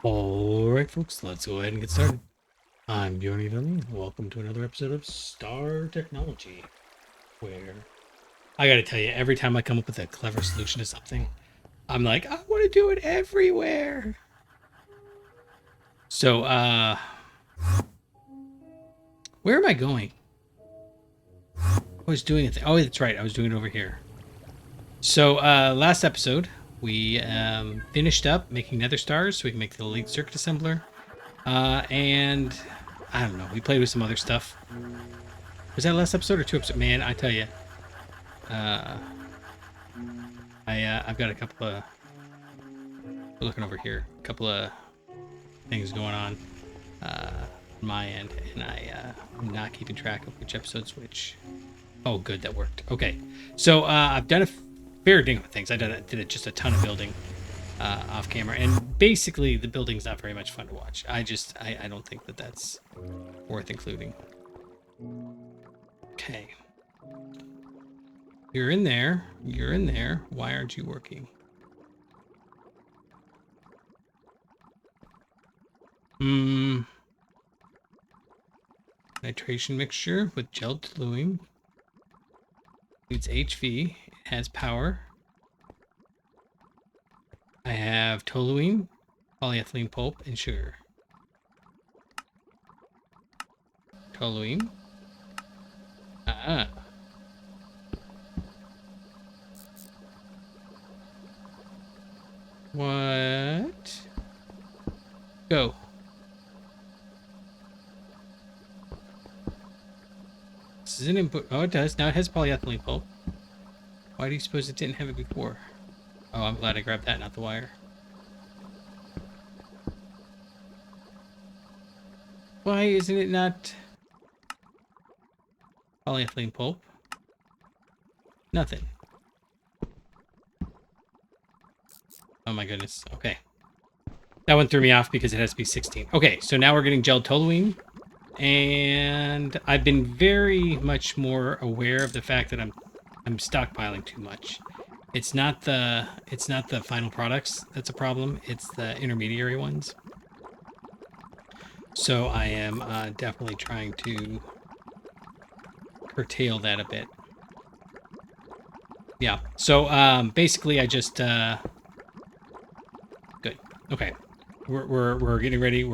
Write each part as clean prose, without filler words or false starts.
Alright folks, let's go ahead and get started. I'm Bjorny. Welcome to another episode of Star Technology, where I gotta tell you, every time I come up with a clever solution to something, I'm like, I want to do it everywhere. So, where am I going? I was doing it. Oh, that's right. I was doing it over here. So, last episode, we finished up making nether stars so we can make the lead circuit assembler. And I don't know. We played with some other stuff. Was that last episode or two episodes? Man, I tell you, uh, I've got a couple of looking over here, a couple of things going on my end, and I'm not keeping track of which episodes which. Oh, good, that worked. Okay, so I've done a fair ding of things. I did just a ton of building off camera, and basically the building's not very much fun to watch. I don't think that that's worth including. Okay. You're in there. You're in there. Why aren't you working? Nitration mixture with gel toluene. Needs HV. It has power. I have toluene, polyethylene pulp, and sugar. Toluene. What? Go. This is an input. Oh, it does. Now it has polyethylene pulp. Why do you suppose it didn't have it before? Oh, I'm glad I grabbed that, not the wire. Why isn't it not polyethylene pulp? Nothing. Oh my goodness. Okay. That one threw me off because it has to be 16. Okay, so now we're getting gel toluene. And I've been very much more aware of the fact that I'm stockpiling too much. It's not the final products that's a problem. It's the intermediary ones. So I am definitely trying to curtail that a bit. Yeah. So basically, I just good. Okay. We're getting ready.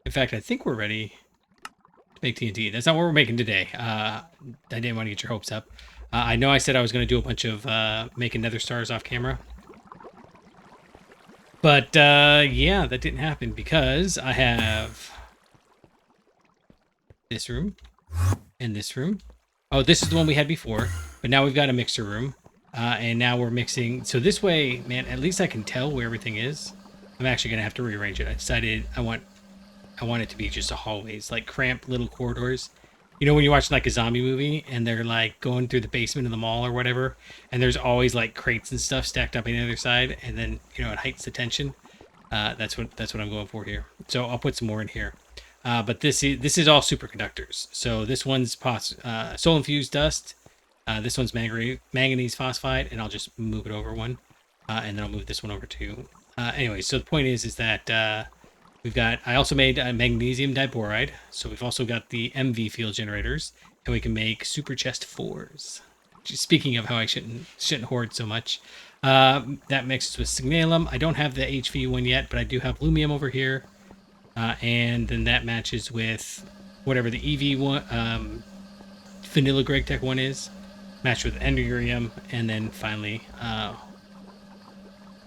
In fact, I think we're ready to make TNT. That's not what we're making today. I didn't want to get your hopes up. I know I said I was going to do a bunch of making nether stars off camera. But, yeah, that didn't happen because I have this room and this room. Oh, this is the one we had before. But now we've got a mixer room. And now we're mixing. So this way, man, at least I can tell where everything is. I'm actually going to have to rearrange it. I decided I want it to be just a hallways, like cramped little corridors. You know when you're watching like a zombie movie and they're like going through the basement of the mall or whatever, and there's always like crates and stuff stacked up on the other side, and then it heightens the tension. That's what I'm going for here. So I'll put some more in here. But this is all superconductors. So this one's soul infused dust. This one's manganese phosphide, and I'll just move it over one, and then I'll move this one over too. Anyway, so the point is that I also made magnesium diboride, so we've also got the MV field generators, and we can make super chest 4s. Just speaking of how I shouldn't hoard so much, that mixes with signalum. I don't have the HV one yet, but I do have lumium over here, and then that matches with whatever the EV one, vanilla Gregtech one is, matched with endurium, and then finally,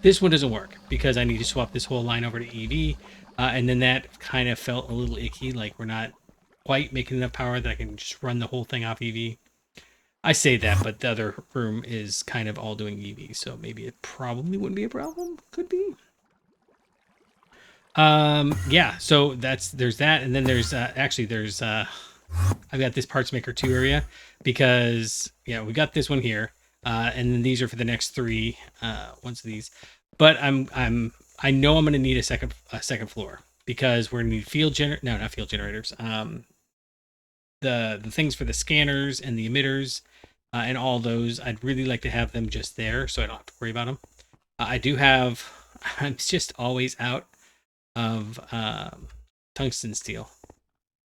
this one doesn't work because I need to swap this whole line over to EV. And then that kind of felt a little icky, like we're not quite making enough power that I can just run the whole thing off EV. I say that, but the other room is kind of all doing EV, so maybe it probably wouldn't be a problem. Could be. Yeah, so there's that, and then there's I've got this parts maker 2 area because yeah, we got this one here, and then these are for the next 3 ones of these. But I know I'm going to need a second floor because we're going to need not field generators. The things for the scanners and the emitters and all those, I'd really like to have them just there so I don't have to worry about them. I do have I'm just always out of tungsten steel.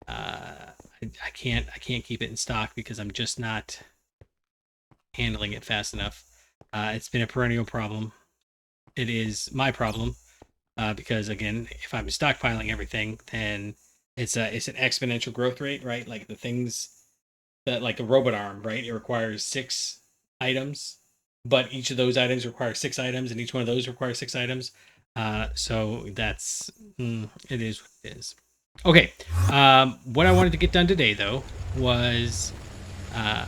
I can't keep it in stock because I'm just not handling it fast enough. It's been a perennial problem. It is my problem because again, if I'm stockpiling everything, then it's an exponential growth rate, right? Like the things that like a robot arm, right? It requires 6 items, but each of those items requires 6 items, and each one of those requires 6 items. So that's it is what it is. Okay. What I wanted to get done today though was uh,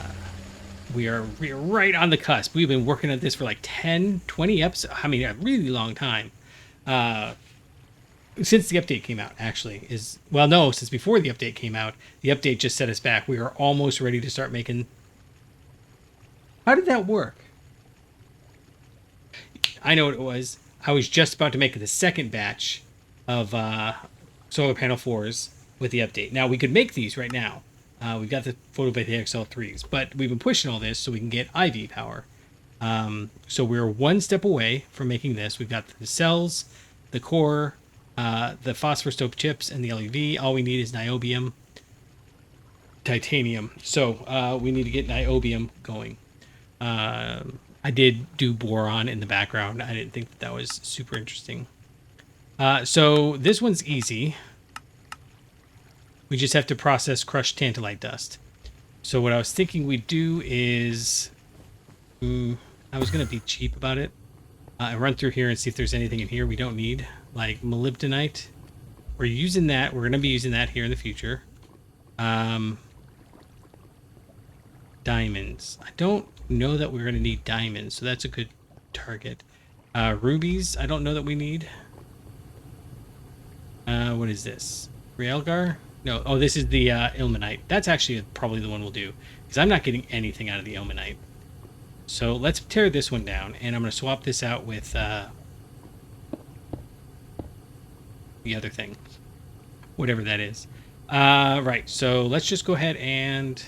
we are right on the cusp. We've been working at this for like 10, 20 episodes. I mean, a really long time. Uh, since the update came out, actually, is well, no, since before the update came out. The update just set us back. We are almost ready to start making. How did that work? I know what it was. I was just about to make the second batch of solar panel 4s with the update. Now we could make these right now. We've got the Photovoltaic XL3s, but we've been pushing all this so we can get IV power. So we're one step away from making this. We've got the cells, the core, the phosphor stove chips, and the LEV. All we need is niobium, titanium. So we need to get niobium going. I did do boron in the background. I didn't think that was super interesting. So this one's easy. We just have to process crushed tantalite dust. So what I was thinking we'd do is... I was going to be cheap about it. I run through here and see if there's anything in here we don't need. Like molybdenite. We're using that. We're going to be using that here in the future. Diamonds. I don't know that we're going to need diamonds, so that's a good target. Rubies. I don't know that we need. What is this? Realgar? No. Oh, this is the ilmenite. That's actually probably the one we'll do, because I'm not getting anything out of the ilmenite. So let's tear this one down, and I'm going to swap this out with the other thing, whatever that is. Right. So let's just go ahead and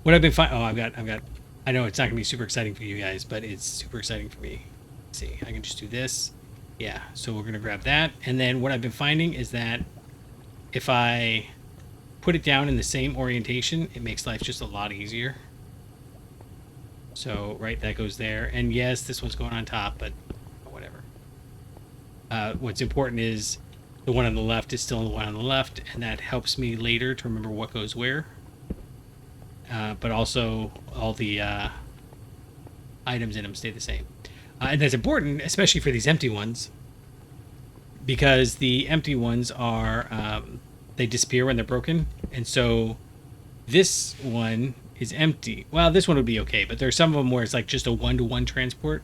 what I've been finding. Oh, I've got. I know it's not going to be super exciting for you guys, but it's super exciting for me. Let's see, I can just do this. Yeah. So we're going to grab that, and then what I've been finding is that if I put it down in the same orientation, it makes life just a lot easier. So, right, that goes there. And yes, this one's going on top, but whatever. What's important is the one on the left is still the one on the left, and that helps me later to remember what goes where. But also, all the items in them stay the same. And that's important, especially for these empty ones, because the empty ones are, they disappear when they're broken. And so this one is empty. Well, this one would be okay, but there's some of them where it's like just a one-to-one transport.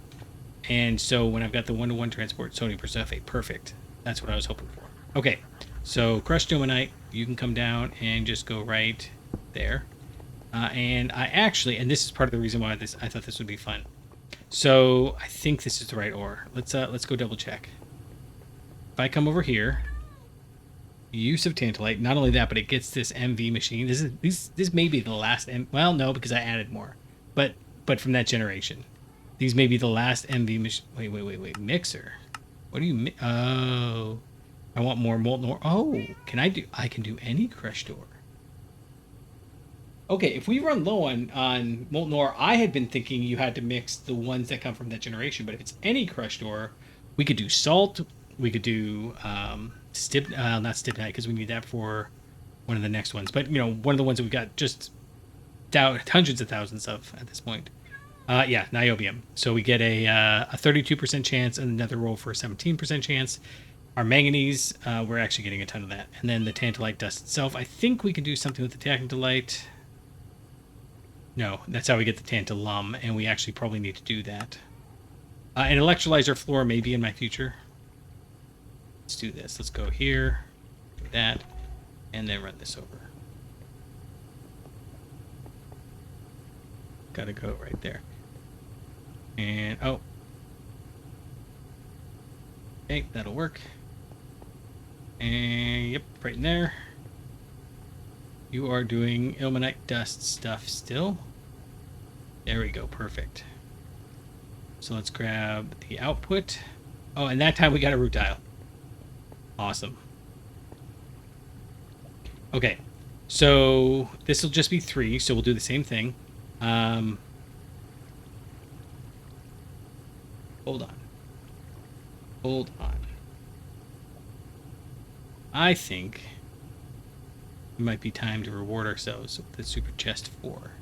And so when I've got the one-to-one transport, sodium persulfate, perfect. That's what I was hoping for. Okay, so crushed ilmenite, you can come down and just go right there. And I actually, and this is part of the reason why I thought this would be fun. So I think this is the right ore. Let's go double check. If I come over here, use of tantalite. Not only that, but it gets this MV machine. This may be the last. Well, no, because I added more, but from that generation, these may be the last MV machine. Wait, mixer. What do you? Oh, I want more molten ore. Oh, I can do any crushed ore. Okay, if we run low on molten ore, I had been thinking you had to mix the ones that come from that generation. But if it's any crushed ore, we could do salt. We could do not stibnite, because we need that for one of the next ones. But one of the ones that we've got just hundreds of thousands of at this point. Yeah, niobium. So we get a 32% chance and another roll for a 17% chance. Our manganese, we're actually getting a ton of that. And then the tantalite dust itself, I think we can do something with the tantalite. No, that's how we get the tantalum, and we actually probably need to do that. An electrolyzer floor may be in my future. Let's do this. Let's go here, do that, and then run this over. Gotta go right there. And, oh. Okay, that'll work. And, yep, right in there. You are doing ilmenite dust stuff still. There we go, perfect. So let's grab the output. Oh, and that time we got a root tile. Awesome. Okay, so this will just be 3, so we'll do the same thing. Hold on. Hold on. I think it might be time to reward ourselves with the super chest 4.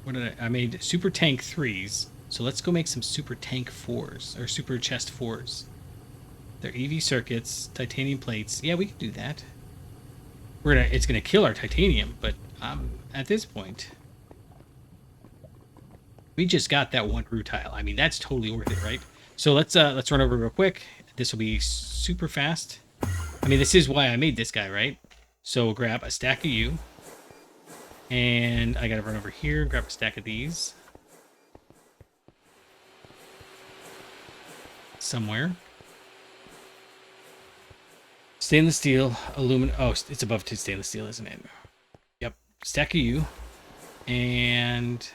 What did I made super tank 3s, so let's go make some super tank 4s, or super chest 4s. They're EV circuits, titanium plates. Yeah, we can do that. It's gonna kill our titanium, but at this point, we just got that 1 root tile. I mean, that's totally worth it, right? So let's run over real quick. This will be super fast. I mean, this is why I made this guy, right? So we'll grab a stack of you, and I gotta run over here, grab a stack of these somewhere. Stainless steel, aluminum. Oh, it's above stainless steel, isn't it? Yep. Stack of you. And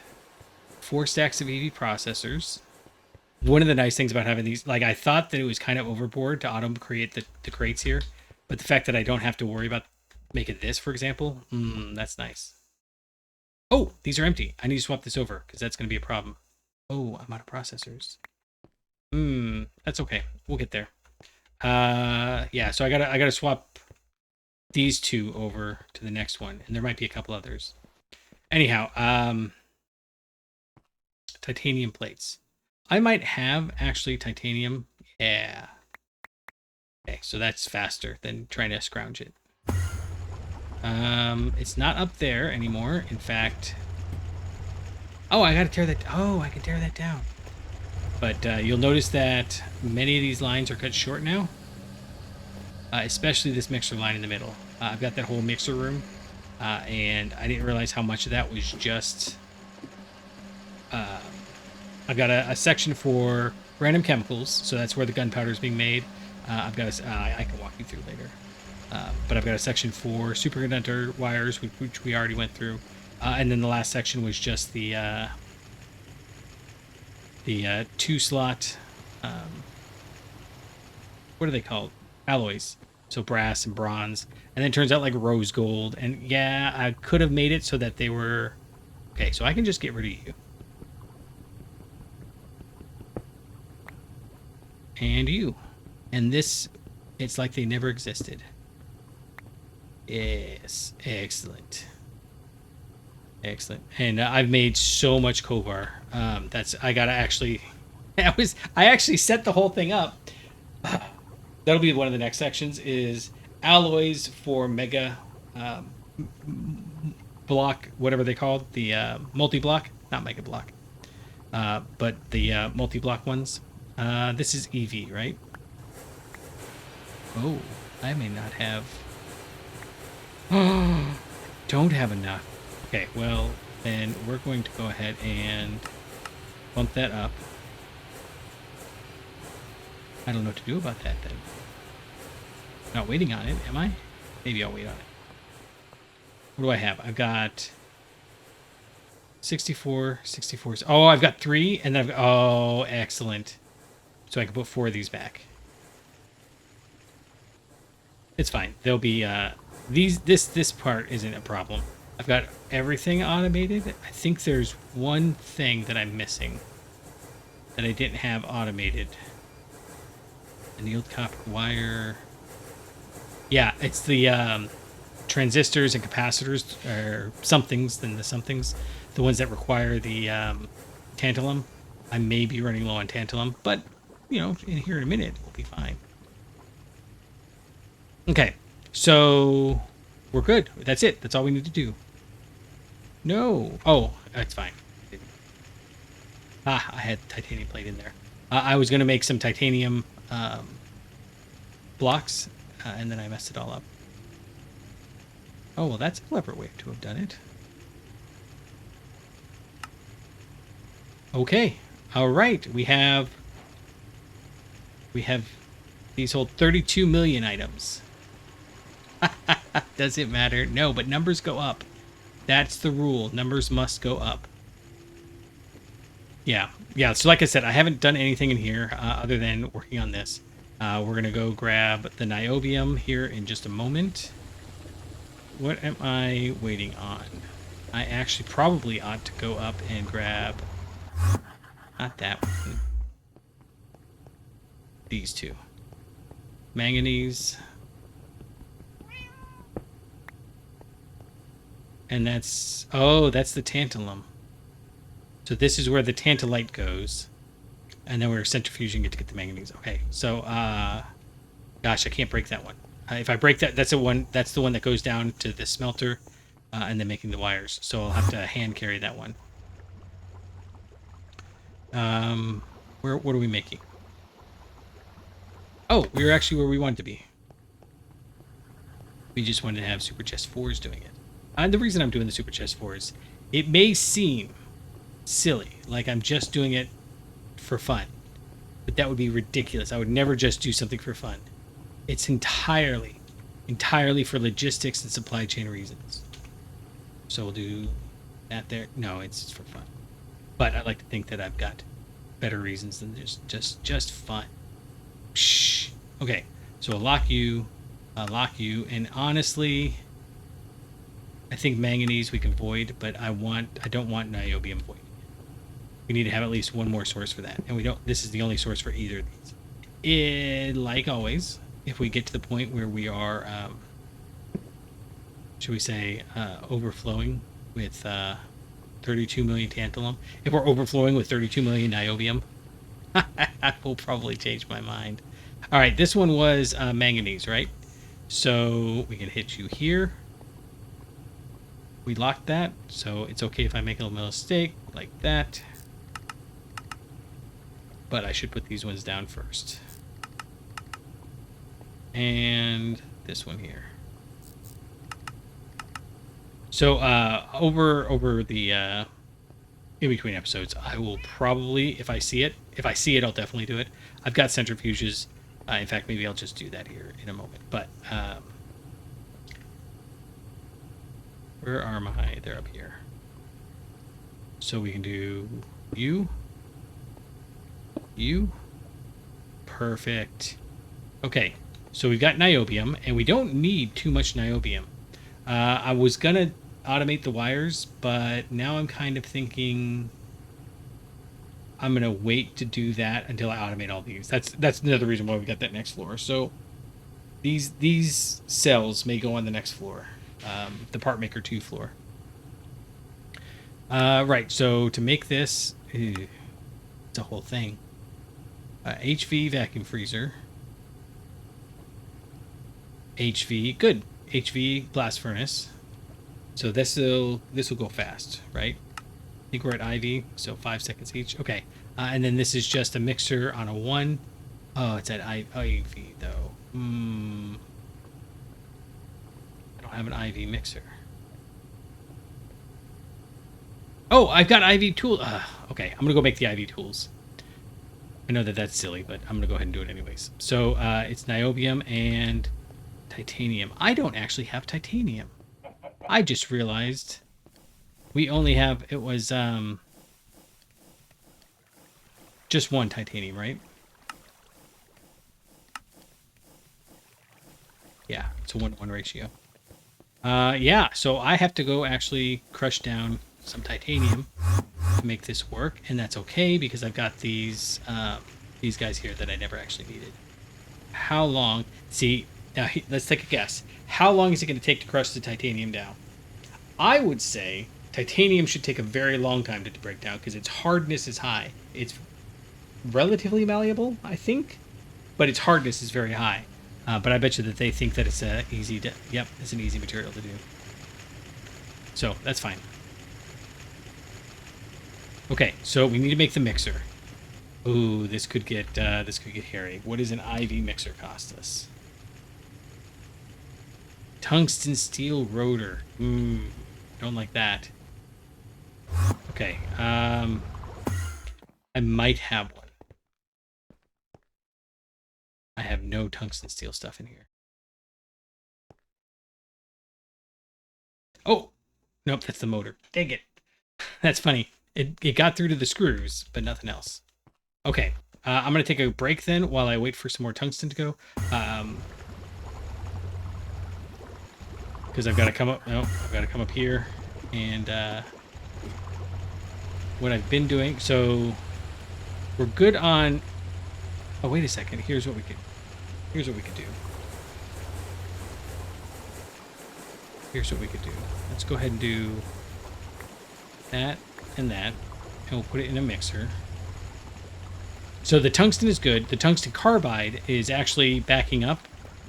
4 stacks of EV processors. One of the nice things about having these, like, I thought that it was kind of overboard to auto create the crates here. But the fact that I don't have to worry about making this, for example, that's nice. Oh, these are empty. I need to swap this over because that's going to be a problem. Oh, I'm out of processors. That's okay. We'll get there. Yeah, so I gotta swap these 2 over to the next one, and there might be a couple others. Anyhow, titanium plates. I might have actually titanium. Yeah. Okay, so that's faster than trying to scrounge it. It's not up there anymore. In fact, oh, I gotta tear that. Oh, I can tear that down. But you'll notice that many of these lines are cut short now, especially this mixer line in the middle. I've got that whole mixer room, and I didn't realize how much of that was just... I've got a section for random chemicals, so that's where the gunpowder is being made. I've got I can walk you through later. But I've got a section for superconductor wires, which we already went through. And then the last section was just the 2-slot, what are they called? Alloys. So brass and bronze. And then it turns out like rose gold. And yeah, I could have made it so that they were... Okay, so I can just get rid of you. And you. And this, it's like they never existed. Yes, excellent. Excellent. And I've made so much Kovar. I gotta actually... I actually set the whole thing up. That'll be one of the next sections, is alloys for mega block, whatever they called, the multi-block, not mega block, but the multi-block ones. This is EV, right? Oh, I may not have... Don't have enough. Okay, well, then we're going to go ahead and bump that up. I don't know what to do about that, then. Not waiting on it, am I? Maybe I'll wait on it. What do I have? I've got 64, 64. Oh, I've got 3, and then I've got... Oh, excellent. So I can put 4 of these back. It's fine. There'll be... This part isn't a problem. I've got everything automated. I think there's one thing that I'm missing that I didn't have automated. Annealed copper wire. Yeah, it's the transistors and capacitors, or somethings, then the somethings, the ones that require the tantalum. I may be running low on tantalum, but you know, in here in a minute, we'll be fine. Okay, so we're good. That's it. That's all we need to do. No. Oh, that's fine. Ah, I had titanium plate in there. I was going to make some titanium blocks, and then I messed it all up. Oh, well, that's a clever way to have done it. Okay. All right. We have these whole 32 million items. Does it matter? No, but numbers go up. That's the rule. Numbers must go up. Yeah. Yeah. So like I said, I haven't done anything in here other than working on this. We're going to go grab the niobium here in just a moment. What am I waiting on? I actually probably ought to go up and grab, not that one, these two. Manganese. And that's, oh, that's the tantalum. So this is where the tantalite goes. And then we're centrifuging it to get the manganese. Okay, so, gosh, I can't break that one. If I break that, that's the one that goes down to the smelter and then making the wires. So I'll have to hand carry that one. What are we making? Oh, we were actually where we wanted to be. We just wanted to have Super Chest 4s doing it. And the reason I'm doing the Super Chest 4s, it may seem silly, like I'm just doing it for fun. But that would be ridiculous. I would never just do something for fun. It's entirely for logistics and supply chain reasons. So we'll do that there. No, it's for fun. But I like to think that I've got better reasons than just fun. Shh. Okay, so I'll lock you, and honestly, I think manganese we can void, but I don't want niobium void. We need to have at least one more source for that, and we don't. This is the only source for either of these. Like always, if we get to the point where we are, should we say, overflowing with 32 million tantalum, if we're overflowing with 32 million niobium, I will probably change my mind. All right, this one was manganese, right? So we can hit you here. We locked that, so it's okay if I make a little mistake like that. But I should put these ones down first. And this one here. So over the in between episodes, I will probably, if I see it, I'll definitely do it. I've got centrifuges. In fact, maybe I'll just do that here in a moment. But where are my? They're up here. So we can do you. Perfect. Okay, so we've got niobium, and we don't need too much niobium. I was gonna automate the wires, but now I'm kind of thinking I'm gonna wait to do that until I automate all these. That's another reason why we got that next floor. So these cells may go on the next floor, the part maker 2 floor. Right. So to make this, it's a whole thing. HV vacuum freezer. HV, good. HV blast furnace. So this will go fast, right? I think we're at IV, so 5 seconds each. Okay, and then this is just a mixer on a 1. Oh, it's at IV though. I don't have an IV mixer. Oh, I've got IV tool. Okay, I'm gonna go make the IV tools. I know that that's silly, but I'm gonna go ahead and do it anyways. So it's niobium and titanium. I don't actually have titanium. I just realized we only have, it was just one titanium, right? Yeah, it's a 1-to-1 ratio. Yeah, so I have to go actually crush down some titanium to make this work, and that's okay because I've got these guys here that I never actually needed. How long? See, now let's take a guess. How long is it going to take to crush the titanium down? I would say titanium should take a very long time to break down because its hardness is high. It's relatively malleable, I think, but its hardness is very high. But I bet you that they think that it's easy to. Yep, it's an easy material to do. So that's fine. Okay, so we need to make the mixer. Ooh, this could get hairy. What does an IV mixer cost us? Tungsten steel rotor. Don't like that. Okay, I might have one. I have no tungsten steel stuff in here. Oh, nope, that's the motor. Dang it. That's funny. It got through to the screws, but nothing else. Okay, I'm gonna take a break then while I wait for some more tungsten to go. Because I've got to come up. No, I've got to come up here, and what I've been doing. So we're good on. Oh, wait a second. Here's what we could. Here's what we could do. Here's what we could do. Let's go ahead and do that and that, and we'll put it in a mixer. So the tungsten is good. The tungsten carbide is actually backing up.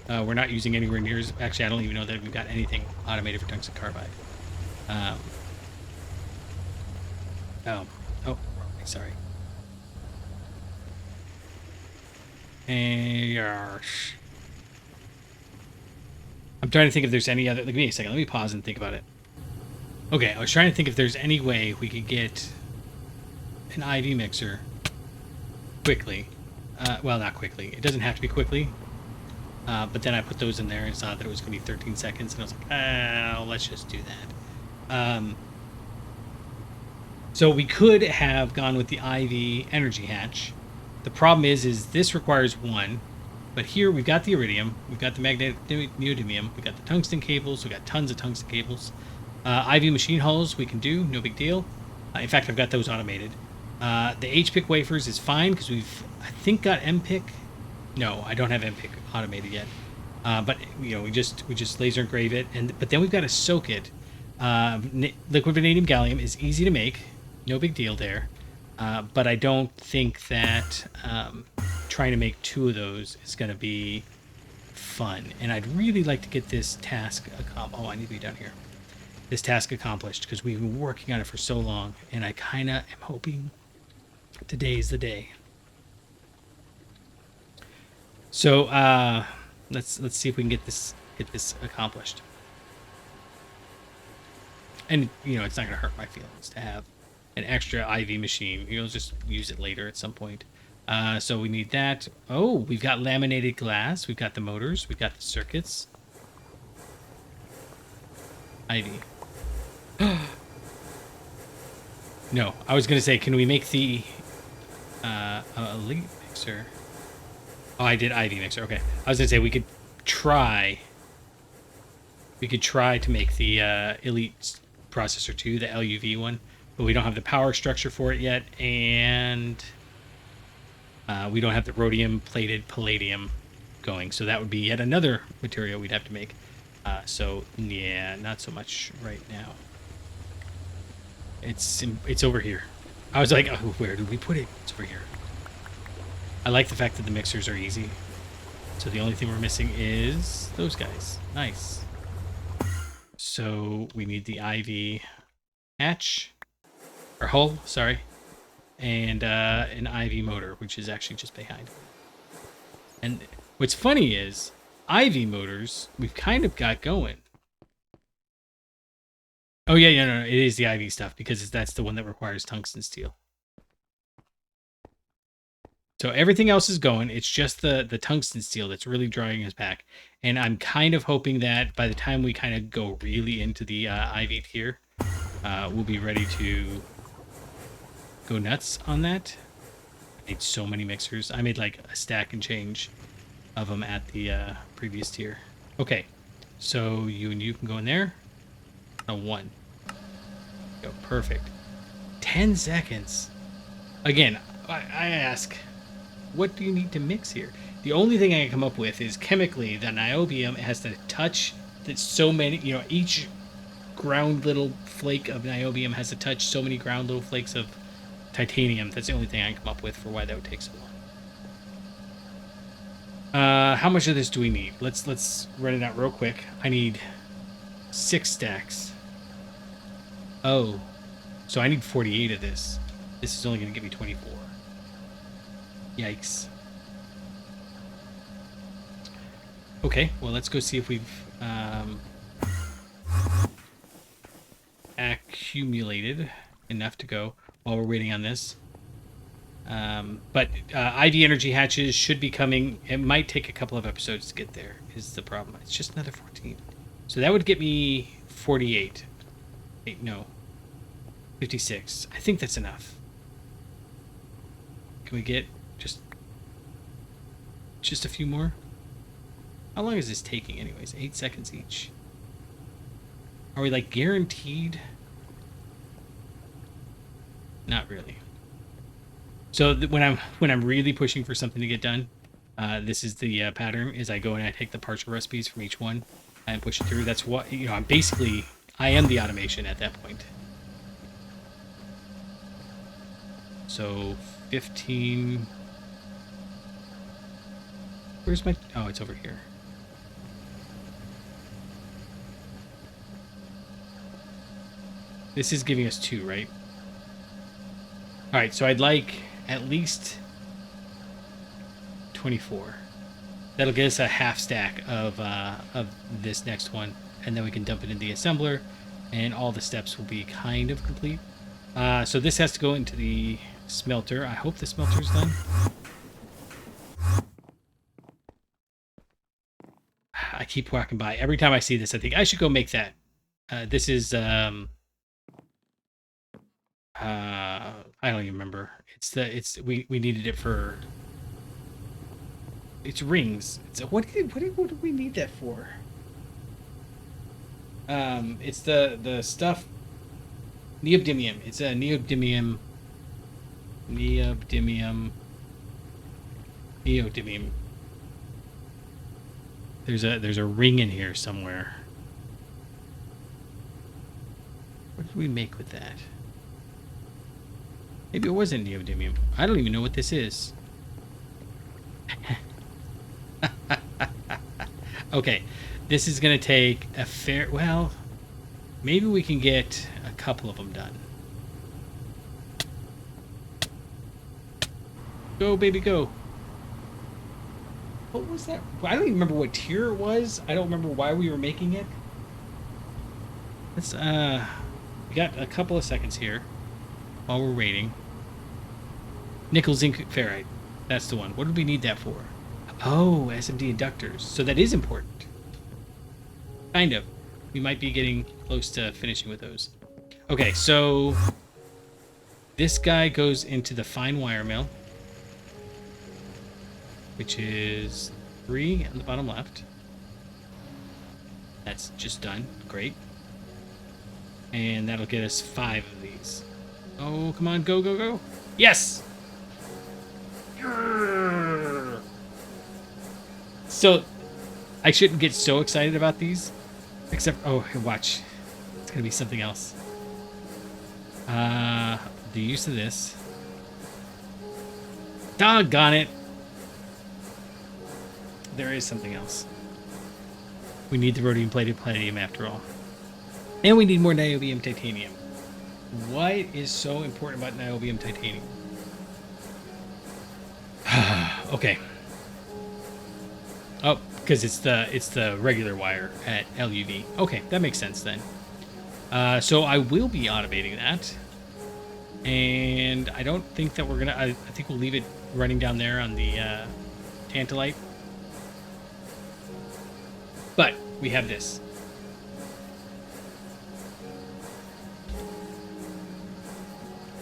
We're not using anywhere near. Actually, I don't even know that we've got anything automated for tungsten carbide. Oh, wrong way, sorry. And I'm trying to think if there's any other. Give me a second. Let me pause and think about it. Okay, I was trying to think if there's any way we could get an IV mixer quickly. Well, not quickly. It doesn't have to be quickly. But then I put those in there and saw that it was going to be 13 seconds, and I was like, let's just do that. So we could have gone with the IV energy hatch. The problem is this requires one, but here we've got the iridium, we've got the magnetic neodymium, we've got the tungsten cables, we've got tons of tungsten cables. IV machine hulls we can do, no big deal. In fact, I've got those automated. The HPIC wafers is fine because we've, I think, got MPIC. No, I don't have MPIC automated yet. But you know, we just laser engrave it, but then we've got to soak it. Liquid vanadium gallium is easy to make, no big deal there. But I don't think that trying to make two of those is going to be fun. And I'd really like to get this task accomplished. Oh, I need to be down here. This task accomplished because we've been working on it for so long, and I kind of am hoping today's the day. So let's see if we can get this accomplished. And you know, it's not going to hurt my feelings to have an extra IV machine. You'll just use it later at some point. So we need that. Oh, we've got laminated glass. We've got the motors. We've got the circuits. IV. No, I was going to say, can we make the elite mixer? Oh, I did IV mixer. Okay. I was going to say we could try to make the elite processor 2, the LUV one, but we don't have the power structure for it yet, and we don't have the rhodium plated palladium going, so that would be yet another material we'd have to make. So yeah, not so much right now. It's over here. I was like, oh, where did we put it? It's over here. I like the fact that the mixers are easy. So the only thing we're missing is those guys. Nice. So we need the IV hatch, or hull, sorry, and an IV motor, which is actually just behind. And what's funny is IV motors we've kind of got going. Oh yeah, no, it is the IV stuff because that's the one that requires tungsten steel. So everything else is going. It's just the tungsten steel that's really drawing us back. And I'm kind of hoping that by the time we kind of go really into the IV tier, we'll be ready to go nuts on that. I made so many mixers. I made like a stack and change of them at the previous tier. Okay, so you and you can go in there. A 1. Go, perfect. 10 seconds. Again, I ask, what do you need to mix here? The only thing I can come up with is chemically the niobium has to touch that so many, you know, each ground little flake of niobium has to touch so many ground little flakes of titanium. That's the only thing I can come up with for why that would take so long. How much of this do we need? Let's run it out real quick. I need 6 stacks. Oh, so I need 48 of this. This is only going to give me 24. Yikes. Okay, well, let's go see if we've accumulated enough to go while we're waiting on this. But IV energy hatches should be coming. It might take a couple of episodes to get there, is the problem. It's just another 14. So that would get me 48. Wait, no. 56. I think that's enough. Can we get just a few more? How long is this taking anyways? 8 seconds each. Are we like guaranteed? Not really. So when I'm really pushing for something to get done, this is the pattern. Is I go and I take the partial recipes from each one and push it through. That's what, you know, I am the automation at that point. So 15. Where's my? Oh, it's over here. This is giving us 2, right? All right, so I'd like at least 24. That'll get us a half stack of this next one, and then we can dump it in the assembler, and all the steps will be kind of complete. So this has to go into the smelter. I hope the smelter's done. I keep walking by. Every time I see this, I think I should go make that. This is I don't even remember. We needed it for. It's rings. What do we need that for? It's the stuff. Neodymium. It's a neodymium. Neodymium. There's a ring in here somewhere. What did we make with that? Maybe it wasn't neodymium. I don't even know what this is. Okay, this is gonna take a fair. Well, maybe we can get a couple of them done. Go, baby, go. What was that? I don't even remember what tier it was. I don't remember why we were making it. Let's we got a couple of seconds here while we're waiting. Nickel, zinc, ferrite. That's the one. What did we need that for? Oh, SMD inductors. So that is important. Kind of. We might be getting close to finishing with those. Okay, so this guy goes into the fine wire mill, which is 3 on the bottom left. That's just done. Great. And that'll get us 5 of these. Oh, come on. Go, go, go. Yes! So, I shouldn't get so excited about these. Except, oh, watch. It's going to be something else. The use of this. Doggone it. There is something else. We need the rhodium-plated palladium after all. And we need more niobium titanium. What is so important about niobium titanium? Okay. Oh, because it's the regular wire at LUV. Okay, that makes sense then. So I will be automating that. And I don't think that we're gonna. I think we'll leave it running down there on the tantalite. But we have this.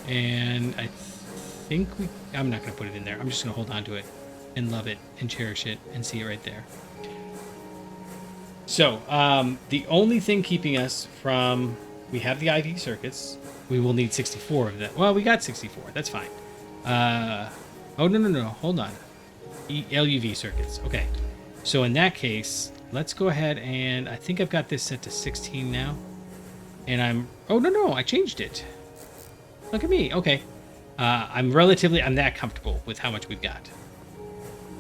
And I think I'm not going to put it in there. I'm just going to hold on to it and love it and cherish it and see it right there. So, the only thing keeping us from... We have the IV circuits. We will need 64 of that. Well, we got 64. That's fine. Oh, no. Hold on. LUV circuits. Okay. So in that case, let's go ahead and... I think I've got this set to 16 now. And I'm... Oh, no. I changed it. Look at me. Okay. I'm that comfortable with how much we've got.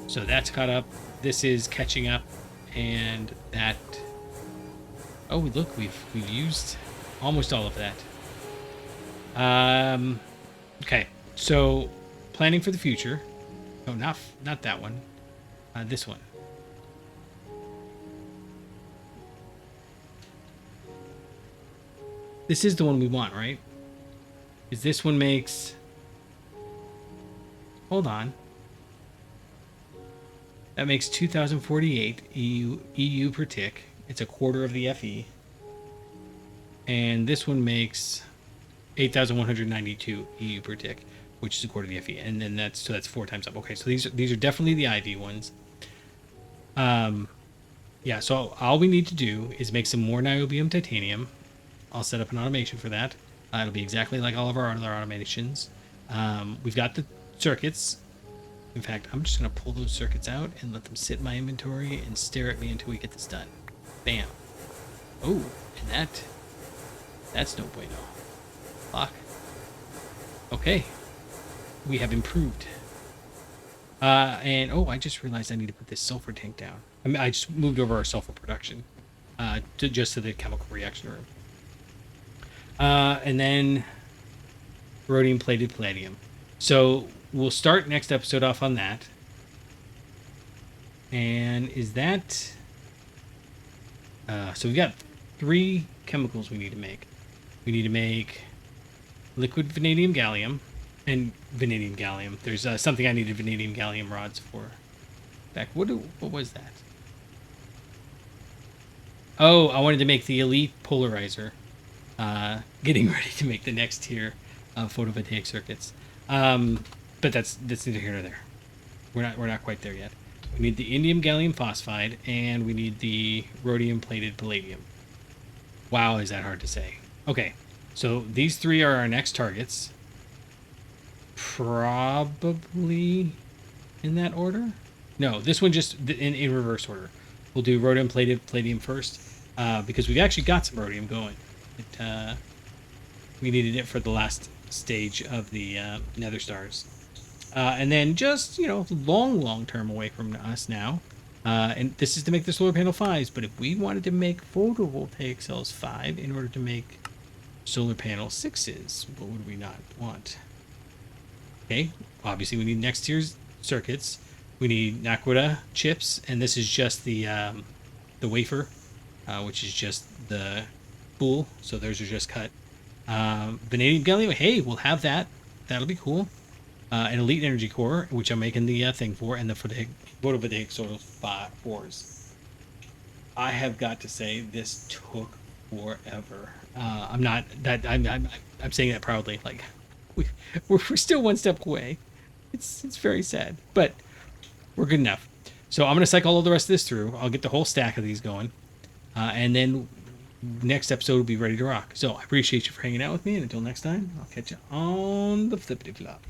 So that's caught up. This is catching up. And that... Oh, look, we've used almost all of that. Okay. So, planning for the future. No, not that one. This one. This is the one we want, right? Is this one makes... Hold on. That makes 2048 EU per tick. It's a quarter of the FE. And this one makes 8,192 EU per tick, which is a quarter of the FE, and then that's 4 times up. Okay, so these are definitely the IV ones. Yeah, so all we need to do is make some more niobium titanium. I'll set up an automation for that. It'll be exactly like all of our other automations. We've got the circuits. In fact, I'm just going to pull those circuits out and let them sit in my inventory and stare at me until we get this done. Bam. Oh, and that's no bueno. Lock. Okay. We have improved. And oh, I just realized I need to put this sulfur tank down. I mean, I just moved over our sulfur production just to the chemical reaction room. And then rhodium plated palladium. So we'll start next episode off on that. And is that... so we've got 3 chemicals we need to make. We need to make liquid vanadium gallium and vanadium gallium. There's something I needed vanadium gallium rods for. Back, what was that? Oh, I wanted to make the elite polarizer. Getting ready to make the next tier of photovoltaic circuits. But that's neither here nor there. We're not quite there yet. We need the indium gallium phosphide, and we need the rhodium plated palladium. Wow, is that hard to say? Okay, so these 3 are our next targets. Probably in that order. No, this one just in reverse order. We'll do rhodium plated palladium first, because we've actually got some rhodium going. We needed it for the last stage of the nether stars. And then just, long term away from us now. And this is to make the solar panel 5s, but if we wanted to make photovoltaic cells 5 in order to make solar panel 6s, what would we not want? Okay, obviously we need next tier's circuits. We need Naquita chips, and this is just the wafer, which is just the spool. So those are just cut. Vanadium gallium, hey, we'll have that. That'll be cool. An elite energy core, which I'm making the thing for, and the photovoltaic solar 4s. I have got to say, this took forever. I'm saying that proudly. Like, we're still one step away. It's very sad, but we're good enough. So I'm gonna cycle all the rest of this through. I'll get the whole stack of these going, and then next episode will be ready to rock. So I appreciate you for hanging out with me, and until next time, I'll catch you on the flippity flop.